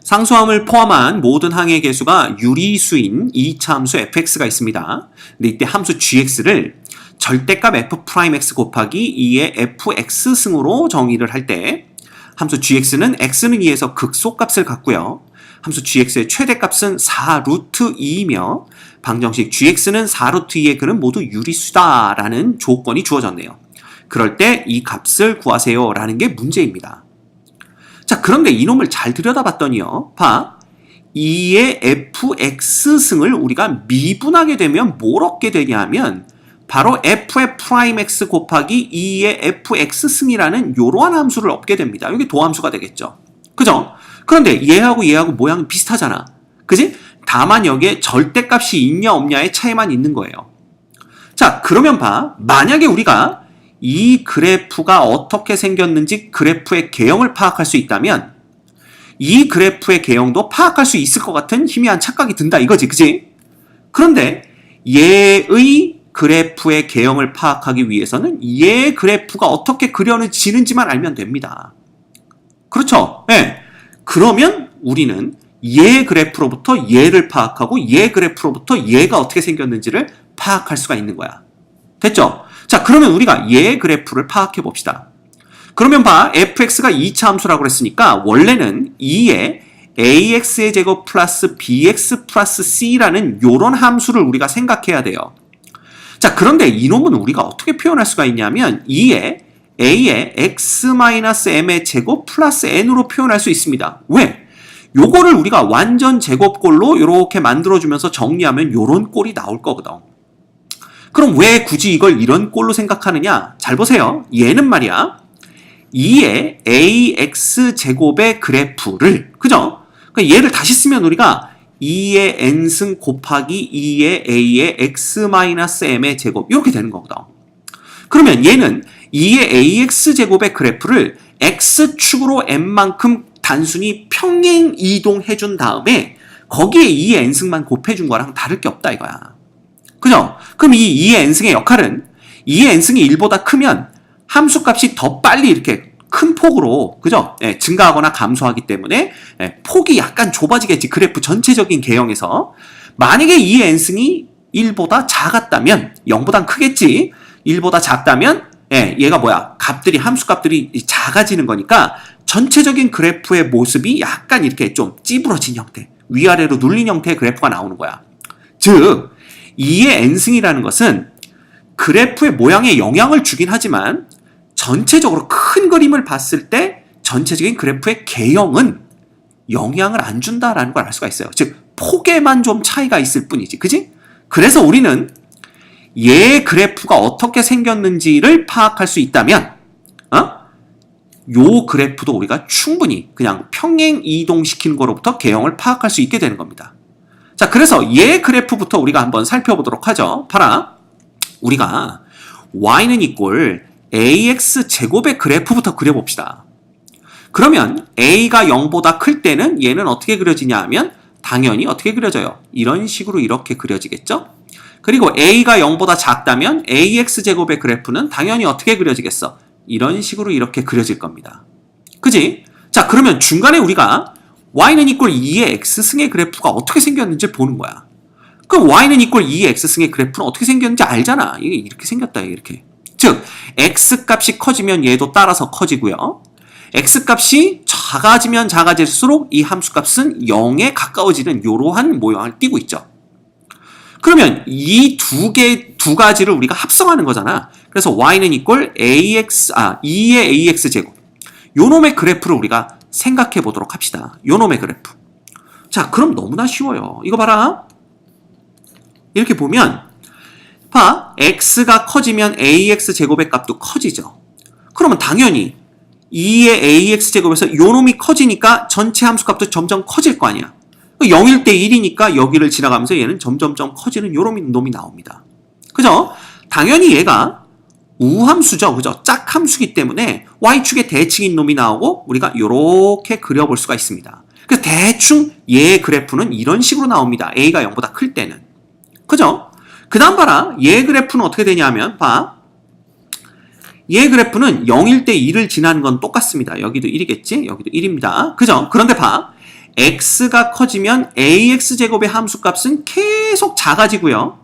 상수함을 포함한 모든 항의 개수가 유리수인 2차 함수 fx가 있습니다. 근데 이때 함수 gx를 절대값 f'x 곱하기 2의 fx승으로 정의를 할 때 함수 gx는 x는 2에서 극소값을 갖고요. 함수 gx의 최대값은 4루트 2이며 방정식 gx는 4루트 2의 근은 모두 유리수다라는 조건이 주어졌네요. 그럴 때 이 값을 구하세요 라는 게 문제입니다. 자, 그런데 이놈을 잘 들여다봤더니요. 봐. 2의 fx승을 우리가 미분하게 되면 뭘 얻게 되냐 하면 바로 f의 프라임x 곱하기 2의 fx승이라는 이러한 함수를 얻게 됩니다. 이게 도함수가 되겠죠. 그죠? 그런데 얘하고 모양이 비슷하잖아. 그지? 다만 여기에 절대값이 있냐 없냐의 차이만 있는 거예요. 자, 그러면 봐. 만약에 우리가 이 그래프가 어떻게 생겼는지 그래프의 개형을 파악할 수 있다면 이 그래프의 개형도 파악할 수 있을 것 같은 희미한 착각이 든다 이거지. 그지? 그런데 얘의 그래프의 개형을 파악하기 위해서는 얘 그래프가 어떻게 그려지는지만 알면 됩니다. 그렇죠? 네. 그러면 우리는 얘 그래프로부터 얘를 파악하고 얘 그래프로부터 얘가 어떻게 생겼는지를 파악할 수가 있는 거야. 됐죠? 자, 그러면 우리가 얘 그래프를 파악해 봅시다. 그러면 봐, fx가 2차 함수라고 그랬으니까 원래는 2의 ax의 제곱 플러스 bx 플러스 c라는 요런 함수를 우리가 생각해야 돼요. 자, 그런데 이놈은 우리가 어떻게 표현할 수가 있냐면 2의 a의 x-m의 제곱 플러스 n으로 표현할 수 있습니다. 왜? 요거를 우리가 완전 제곱꼴로 이렇게 만들어주면서 정리하면 요런 꼴이 나올 거거든. 그럼 왜 굳이 이걸 이런 꼴로 생각하느냐? 잘 보세요. 얘는 말이야 2의 ax제곱의 그래프를, 그죠? 그러니까 얘를 다시 쓰면 우리가 2의 n승 곱하기 2의 a의 x-m의 제곱 이렇게 되는 거거든. 그러면 얘는 2의 ax제곱의 그래프를 x축으로 n만큼 단순히 평행 이동해 준 다음에 거기에 2의 n승만 곱해준 거랑 다를 게 없다 이거야. 그죠? 그럼 이 2의 n승의 역할은 2의 n승이 1보다 크면 함수값이 더 빨리 이렇게 큰 폭으로, 그죠? 예, 증가하거나 감소하기 때문에 폭이 약간 좁아지겠지. 그래프 전체적인 개형에서. 만약에 2의 n승이 1보다 작았다면 0보단 크겠지. 1보다 작다면 얘가 뭐야? 함수값들이 작아지는 거니까 전체적인 그래프의 모습이 약간 이렇게 좀 찌부러진 형태, 위아래로 눌린 형태의 그래프가 나오는 거야. 즉 2의 n승이라는 것은 그래프의 모양에 영향을 주긴 하지만 전체적으로 큰 그림을 봤을 때 전체적인 그래프의 개형은 영향을 안 준다라는 걸 알 수가 있어요. 즉 폭에만 좀 차이가 있을 뿐이지. 그지? 그래서 우리는 얘 그래프가 어떻게 생겼는지를 파악할 수 있다면 요 그래프도 우리가 충분히 그냥 평행 이동시키는 거로부터 개형을 파악할 수 있게 되는 겁니다. 자, 그래서 얘 그래프부터 우리가 한번 살펴보도록 하죠. 봐라. 우리가 y는 이꼴 ax 제곱의 그래프부터 그려봅시다. 그러면 a가 0보다 클 때는 얘는 어떻게 그려지냐 하면 당연히 어떻게 그려져요? 이런 식으로 이렇게 그려지겠죠? 그리고 a가 0보다 작다면 ax 제곱의 그래프는 당연히 어떻게 그려지겠어? 이런 식으로 이렇게 그려질 겁니다. 그지? 자, 그러면 중간에 우리가 y는 이꼴 2의 x승의 그래프가 어떻게 생겼는지 보는 거야. 그럼 y는 이꼴 2의 x승의 그래프는 어떻게 생겼는지 알잖아. 이게 이렇게 생겼다, 이렇게. 즉, x값이 커지면 얘도 따라서 커지고요. x값이 작아지면 작아질수록 이 함수값은 0에 가까워지는 이러한 모양을 띠고 있죠. 그러면 이 두 가지를 우리가 합성하는 거잖아. 그래서 y는 이꼴 2의 ax제곱. 요놈의 그래프를 우리가 생각해 보도록 합시다. 요놈의 그래프. 자, 그럼 너무나 쉬워요. 이거 봐라. 이렇게 보면 봐, x가 커지면 ax제곱의 값도 커지죠. 그러면 당연히 2의 ax제곱에서 요놈이 커지니까 전체 함수값도 점점 커질 거 아니야. 0일 때 1이니까 여기를 지나가면서 얘는 점점점 커지는 요런 놈이 나옵니다. 그죠? 당연히 얘가 우함수죠. 그죠? 짝함수기 때문에 y축의 대칭인 놈이 나오고 우리가 요렇게 그려볼 수가 있습니다. 그래서 대충 얘 그래프는 이런 식으로 나옵니다. a가 0보다 클 때는. 그죠? 그 다음 봐라. 얘 그래프는 어떻게 되냐면 봐. 얘 그래프는 0일 때 1을 지나는 건 똑같습니다. 여기도 1이겠지? 여기도 1입니다. 그죠? 그런데 봐. x가 커지면 ax제곱의 함수값은 계속 작아지고요.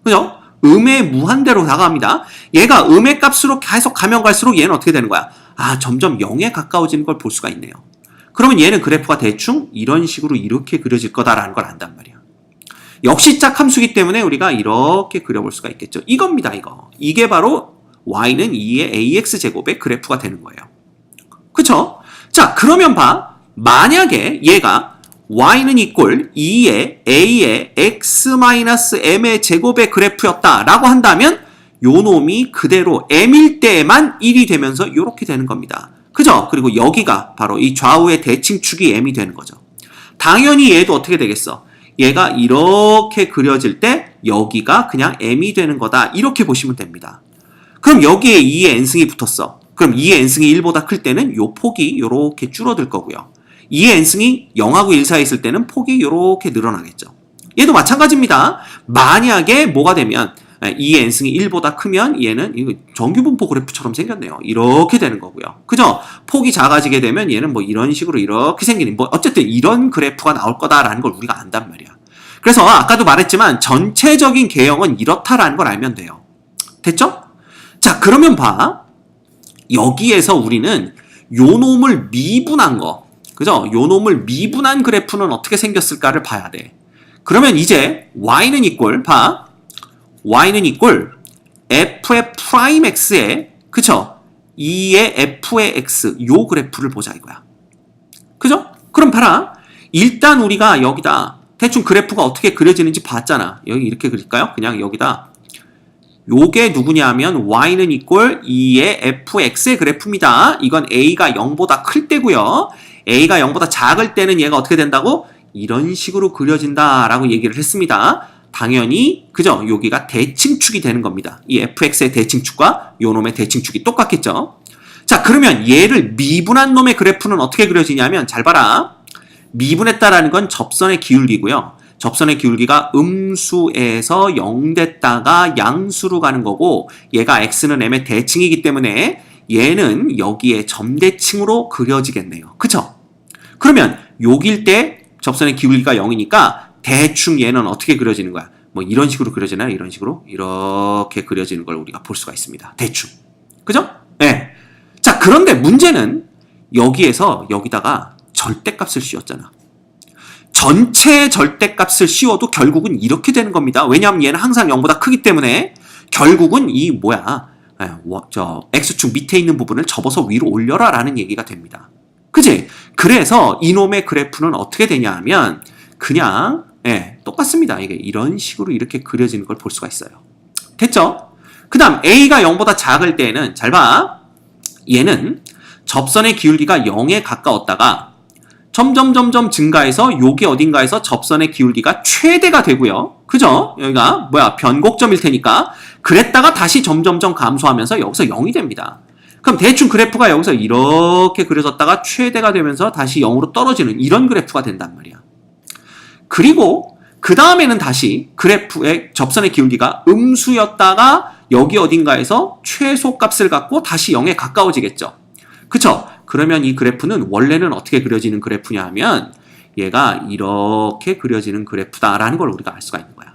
그죠? 음의 무한대로 다가갑니다. 얘가 음의 값으로 계속 가면 갈수록 얘는 어떻게 되는 거야? 아, 점점 0에 가까워지는 걸 볼 수가 있네요. 그러면 얘는 그래프가 대충 이런 식으로 이렇게 그려질 거다라는 걸 안단 말이야. 역시 짝함수기 때문에 우리가 이렇게 그려볼 수가 있겠죠. 이겁니다, 이거. 이게 바로 y는 2의 ax제곱의 그래프가 되는 거예요. 그쵸? 자, 그러면 봐. 만약에 얘가 y는 이꼴 2의 a의 x-m의 제곱의 그래프였다라고 한다면 요 놈이 그대로 m일 때만 1이 되면서 이렇게 되는 겁니다. 그죠? 그리고 여기가 바로 이 좌우의 대칭축이 m이 되는 거죠. 당연히 얘도 어떻게 되겠어? 얘가 이렇게 그려질 때 여기가 그냥 m이 되는 거다. 이렇게 보시면 됩니다. 그럼 여기에 2의 n승이 붙었어. 그럼 2의 n승이 1보다 클 때는 요 폭이 이렇게 줄어들 거고요. 2의 n승이 0하고 1 사이에 있을 때는 폭이 이렇게 늘어나겠죠. 얘도 마찬가지입니다. 만약에 뭐가 되면 2의 n승이 1보다 크면 얘는 이거 정규분포 그래프처럼 생겼네요. 이렇게 되는 거고요. 그죠? 폭이 작아지게 되면 얘는 뭐 이런 식으로 이렇게 생기는, 뭐 어쨌든 이런 그래프가 나올 거다라는 걸 우리가 안단 말이야. 그래서 아까도 말했지만 전체적인 개형은 이렇다라는 걸 알면 돼요. 됐죠? 자, 그러면 봐. 여기에서 우리는 요 놈을 미분한 거, 그죠? 요 놈을 미분한 그래프는 어떻게 생겼을까를 봐야 돼. 그러면 이제 y는 이꼴, 봐. y는 이꼴 f의 프라임 x에, 그쵸? 2의 f의 x, 요 그래프를 보자 이거야. 그죠? 그럼 봐라. 일단 우리가 여기다 대충 그래프가 어떻게 그려지는지 봤잖아. 여기 이렇게 그릴까요? 그냥 여기다. 요게 누구냐 하면 y는 이꼴 2의 fx의 그래프입니다. 이건 a가 0보다 클 때고요. a가 0보다 작을 때는 얘가 어떻게 된다고? 이런 식으로 그려진다라고 얘기를 했습니다. 당연히 그죠? 여기가 대칭축이 되는 겁니다. 이 fx의 대칭축과 요 놈의 대칭축이 똑같겠죠? 자, 그러면 얘를 미분한 놈의 그래프는 어떻게 그려지냐면 잘 봐라. 미분했다라는 건 접선의 기울기고요. 접선의 기울기가 음수에서 0 됐다가 양수로 가는 거고, 얘가 x는 m의 대칭이기 때문에 얘는 여기에 점대칭으로 그려지겠네요. 그쵸? 그러면 여길 때 접선의 기울기가 0이니까 대충 얘는 어떻게 그려지는 거야? 뭐 이런 식으로 그려지나요? 이런 식으로? 이렇게 그려지는 걸 우리가 볼 수가 있습니다. 대충. 그죠? 네. 자, 그런데 문제는 여기에서 여기다가 절대값을 씌웠잖아. 전체 절대값을 씌워도 결국은 이렇게 되는 겁니다. 왜냐하면 얘는 항상 0보다 크기 때문에 결국은 이 x축 밑에 있는 부분을 접어서 위로 올려라 라는 얘기가 됩니다. 그치? 그래서 이놈의 그래프는 어떻게 되냐 하면 그냥 똑같습니다. 이게 이런 식으로 이렇게 그려지는 걸 볼 수가 있어요. 됐죠? 그 다음 a가 0보다 작을 때는 잘 봐. 얘는 접선의 기울기가 0에 가까웠다가 점점 증가해서 여기 어딘가에서 접선의 기울기가 최대가 되고요. 그죠? 여기가 변곡점일 테니까 그랬다가 다시 점점 감소하면서 여기서 0이 됩니다. 그럼 대충 그래프가 여기서 이렇게 그려졌다가 최대가 되면서 다시 0으로 떨어지는 이런 그래프가 된단 말이야. 그리고 그 다음에는 다시 그래프의 접선의 기울기가 음수였다가 여기 어딘가에서 최소값을 갖고 다시 0에 가까워지겠죠. 그쵸? 그러면 이 그래프는 원래는 어떻게 그려지는 그래프냐 하면 얘가 이렇게 그려지는 그래프다라는 걸 우리가 알 수가 있는 거야.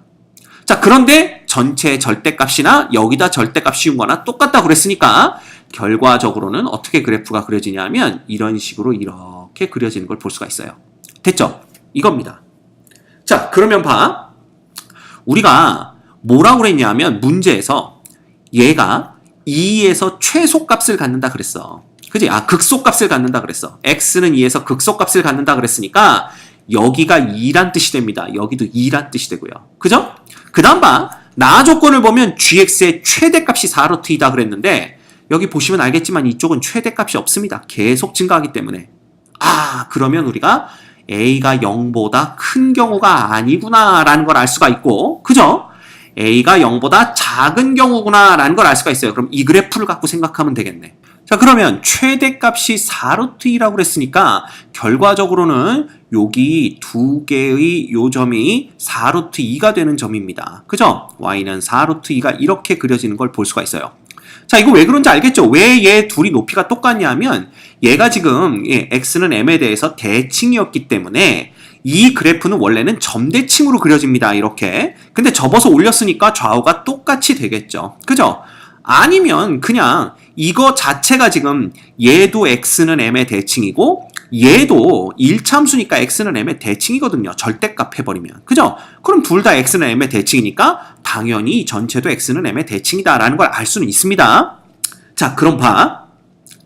자, 그런데 전체 절대값이나 여기다 절대값 씌운 거나 똑같다고 그랬으니까 결과적으로는 어떻게 그래프가 그려지냐 하면 이런 식으로 이렇게 그려지는 걸 볼 수가 있어요. 됐죠? 이겁니다. 자, 그러면 봐. 우리가 뭐라고 그랬냐면 문제에서 얘가 2에서 최소값을 갖는다 그랬어. 그지? 극소값을 갖는다 그랬어. x는 2에서 극소값을 갖는다 그랬으니까 여기가 2란 뜻이 됩니다. 여기도 2란 뜻이 되고요. 그죠? 그 다음 봐. 나 조건을 보면 gx의 최대값이 4루트이다 그랬는데 여기 보시면 알겠지만 이쪽은 최대값이 없습니다. 계속 증가하기 때문에. 그러면 우리가 a가 0보다 큰 경우가 아니구나 라는 걸 알 수가 있고, 그죠? a가 0보다 작은 경우구나 라는 걸 알 수가 있어요. 그럼 이 그래프를 갖고 생각하면 되겠네. 자, 그러면 최대값이 4루트2라고 그랬으니까 결과적으로는 여기 두 개의 요 점이 4루트2가 되는 점입니다. 그죠? y는 4루트2가 이렇게 그려지는 걸 볼 수가 있어요. 자, 이거 왜 그런지 알겠죠? 왜 얘 둘이 높이가 똑같냐면 얘가 지금 x는 m에 대해서 대칭이었기 때문에 이 그래프는 원래는 점대칭으로 그려집니다. 이렇게. 근데 접어서 올렸으니까 좌우가 똑같이 되겠죠. 그죠? 아니면 그냥 이거 자체가 지금 얘도 x는 m의 대칭이고 얘도 1참수니까 x는 m의 대칭이거든요. 절대값 해버리면. 그죠? 그럼 둘 다 x는 m의 대칭이니까 당연히 전체도 x는 m의 대칭이다라는 걸 알 수는 있습니다. 자, 그럼 봐.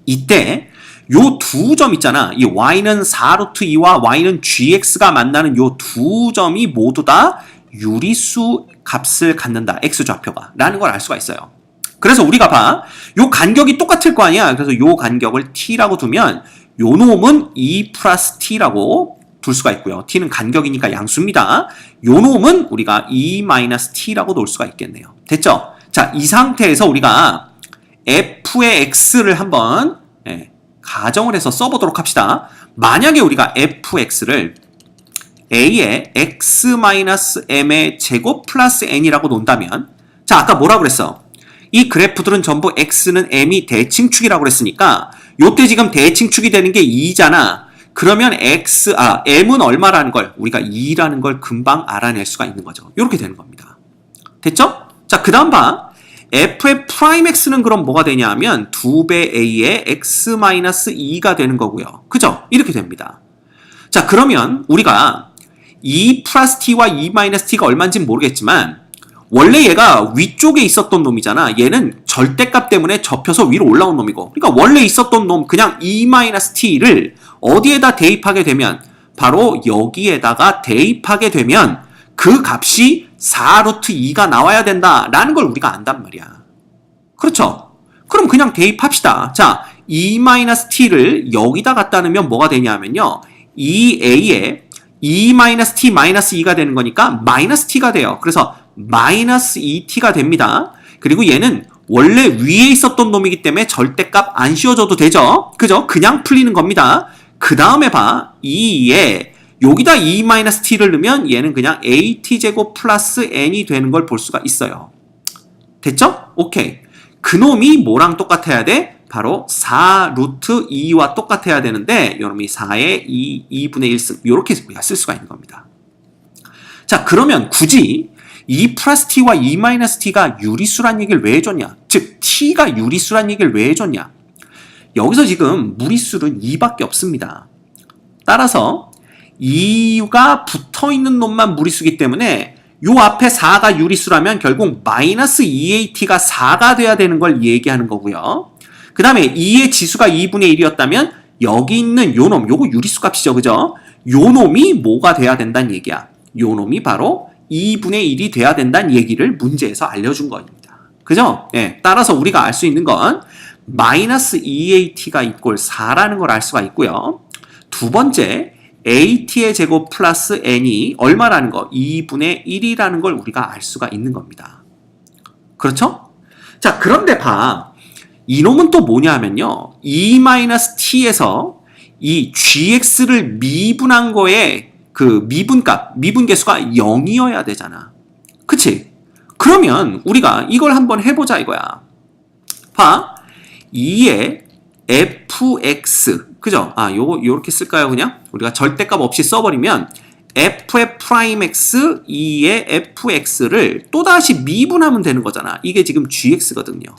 이때 요 두 점 있잖아. 이 y는 4루트 2와 y는 gx가 만나는 요 두 점이 모두 다 유리수 값을 갖는다. x좌표가. 라는 걸 알 수가 있어요. 그래서 우리가 봐. 요 간격이 똑같을 거 아니야. 그래서 요 간격을 t라고 두면 요 놈은 2 플러스 t라고 둘 수가 있고요. t는 간격이니까 양수입니다. 요 놈은 우리가 2 마이너스 t라고 놓을 수가 있겠네요. 됐죠? 자, 이 상태에서 우리가 f의 x를 한번 가정을 해서 써보도록 합시다. 만약에 우리가 fx를 a의 x-m의 제곱 플러스 n이라고 놓는다면 자, 아까 뭐라고 그랬어? 이 그래프들은 전부 x는 m이 대칭축이라고 그랬으니까 요때 지금 대칭축이 되는 게 2잖아. 그러면 m은 얼마라는 걸 우리가 2라는 걸 금방 알아낼 수가 있는 거죠. 이렇게 되는 겁니다. 됐죠? 자, 그 다음 봐. f의 프라임 x는 그럼 뭐가 되냐 하면 2배 a의 x-2가 되는 거고요. 그죠? 이렇게 됩니다. 자, 그러면 우리가 2 플러스 t와 2 마이너스 t가 얼마인지 모르겠지만 원래 얘가 위쪽에 있었던 놈이잖아. 얘는 절대값 때문에 접혀서 위로 올라온 놈이고. 그러니까 원래 있었던 놈 그냥 2-t를 어디에다 대입하게 되면 바로 여기에다가 대입하게 되면 그 값이 4루트 2가 나와야 된다라는 걸 우리가 안단 말이야. 그렇죠? 그럼 그냥 대입합시다. 자, 2-t를 여기다 갖다 넣으면 뭐가 되냐면요. 2a에 2-t-2가 되는 거니까 마이너스 t가 돼요. 그래서 마이너스 2t가 됩니다. 그리고 얘는 원래 위에 있었던 놈이기 때문에 절대값 안 씌워줘도 되죠. 그죠? 그냥 풀리는 겁니다. 그 다음에 봐. 2에 여기다 2-t를 넣으면 얘는 그냥 at제곱 플러스 n이 되는 걸 볼 수가 있어요. 됐죠? 오케이. 그 놈이 뭐랑 똑같아야 돼? 바로 4루트 2와 똑같아야 되는데 이놈이 4의 2분의 1승 이렇게 우리가 쓸 수가 있는 겁니다. 자, 그러면 굳이 2 플러스 t와 2 마이너스 t가 유리수란 얘기를 왜 해줬냐? 즉 t가 유리수란 얘기를 왜 해줬냐? 여기서 지금 무리수는 2밖에 없습니다. 따라서 2가 붙어있는 놈만 무리수기 때문에 요 앞에 4가 유리수라면 결국 마이너스 2at가 4가 돼야 되는 걸 얘기하는 거고요. 그 다음에 2의 지수가 2분의 1이었다면 여기 있는 요 놈, 요거 유리수 값이죠. 그죠? 요 놈이 뭐가 돼야 된다는 얘기야. 요 놈이 바로 2분의 1이 돼야 된다는 얘기를 문제에서 알려준 겁니다. 그죠? 예, 따라서 우리가 알 수 있는 건 마이너스 2at가 이꼴 4라는 걸 알 수가 있고요. 두 번째, at의 제곱 플러스 n이 얼마라는 거? 2분의 1이라는 걸 우리가 알 수가 있는 겁니다. 그렇죠? 자, 그런데 봐. 이놈은 또 뭐냐 하면요. 2-t에서 이 gx를 미분한 거에 그 미분값, 미분계수가 0이어야 되잖아. 그치? 그러면 우리가 이걸 한번 해보자 이거야. 봐. 2의 fx, 그죠? 아, 요렇게 쓸까요, 그냥? 우리가 절대값 없이 써버리면 f의 프라임 x, 2의 fx를 또다시 미분하면 되는 거잖아. 이게 지금 gx거든요.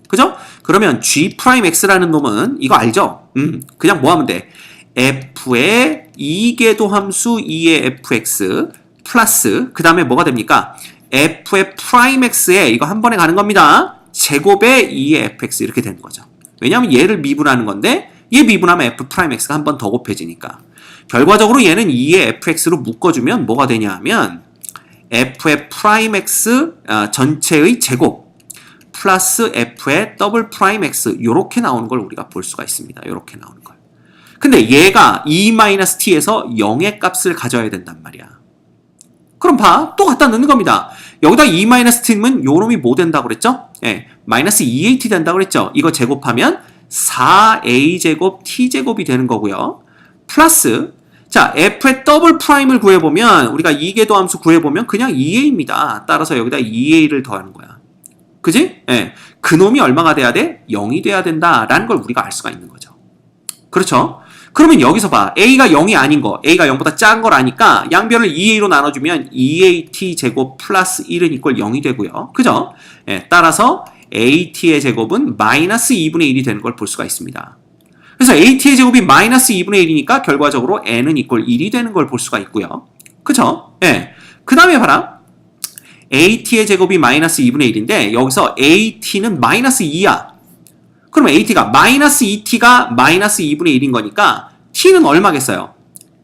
그죠? 그러면 g 프라임 x라는 놈은 이거 알죠? 그냥 뭐 하면 돼? f의 2궤도 함수 2의 fx 플러스 그 다음에 뭐가 됩니까? f의 프라임 x에 이거 한 번에 가는 겁니다. 제곱의 2의 fx 이렇게 되는 거죠. 왜냐하면 얘를 미분하는 건데 얘 미분하면 f 프라임 x가 한 번 더 곱해지니까 결과적으로 얘는 2의 fx로 묶어주면 뭐가 되냐 하면 f의 프라임 x 전체의 제곱 플러스 f의 더블 프라임 x 요렇게 나오는 걸 우리가 볼 수가 있습니다. 요렇게 나오는 걸. 근데 얘가 2-t에서 0의 값을 가져야 된단 말이야. 그럼 봐. 또 갖다 넣는 겁니다. 여기다 2-t면 요놈이 뭐 된다고 그랬죠? 예, 마이너스 2at 된다고 그랬죠? 이거 제곱하면 4a제곱 t제곱이 되는 거고요. 플러스 자, f의 더블 프라임을 구해보면 우리가 2궤도 함수 구해보면 그냥 2a입니다. 따라서 여기다 2a를 더하는 거야. 그지? 예. 그놈이 얼마가 돼야 돼? 0이 돼야 된다라는 걸 우리가 알 수가 있는 거죠. 그렇죠? 그러면 여기서 봐. a가 0이 아닌 거, a가 0보다 작은 걸 아니까 양변을 2a로 나눠주면 2at 제곱 플러스 1은 이꼴 0이 되고요. 그죠? 예, 따라서 at의 제곱은 마이너스 2분의 1이 되는 걸 볼 수가 있습니다. 그래서 at의 제곱이 마이너스 2분의 1이니까 결과적으로 n은 이꼴 1이 되는 걸 볼 수가 있고요. 그죠? 예. 그 다음에 봐라. at의 제곱이 마이너스 2분의 1인데 여기서 at는 마이너스 2야. 그럼 at가 마이너스 2t가 마이너스 2분의 1인 거니까 t는 얼마겠어요?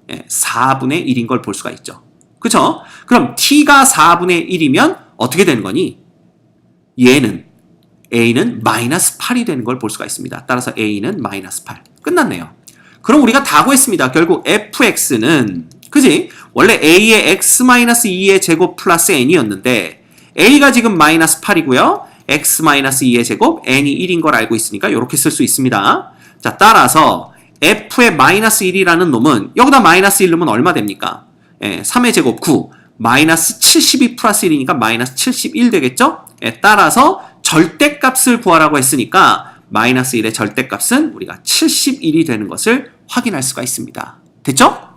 4분의 1인 걸 볼 수가 있죠. 그쵸? 그럼 t가 4분의 1이면 어떻게 되는 거니? a는 마이너스 8이 되는 걸 볼 수가 있습니다. 따라서 a는 마이너스 8. 끝났네요. 그럼 우리가 다 구했습니다. 결국 fx는 그지? 원래 a의 x-2의 제곱 플러스 n이었는데 a가 지금 마이너스 8이고요. x-2의 제곱 n이 1인 걸 알고 있으니까 이렇게 쓸 수 있습니다. 자, 따라서 f의 마이너스 1이라는 놈은 여기다 마이너스 1 넣으면 얼마 됩니까? 3의 제곱 9 마이너스 72 플러스 1이니까 마이너스 71 되겠죠? 따라서 절대값을 구하라고 했으니까 마이너스 1의 절대값은 우리가 71이 되는 것을 확인할 수가 있습니다. 됐죠?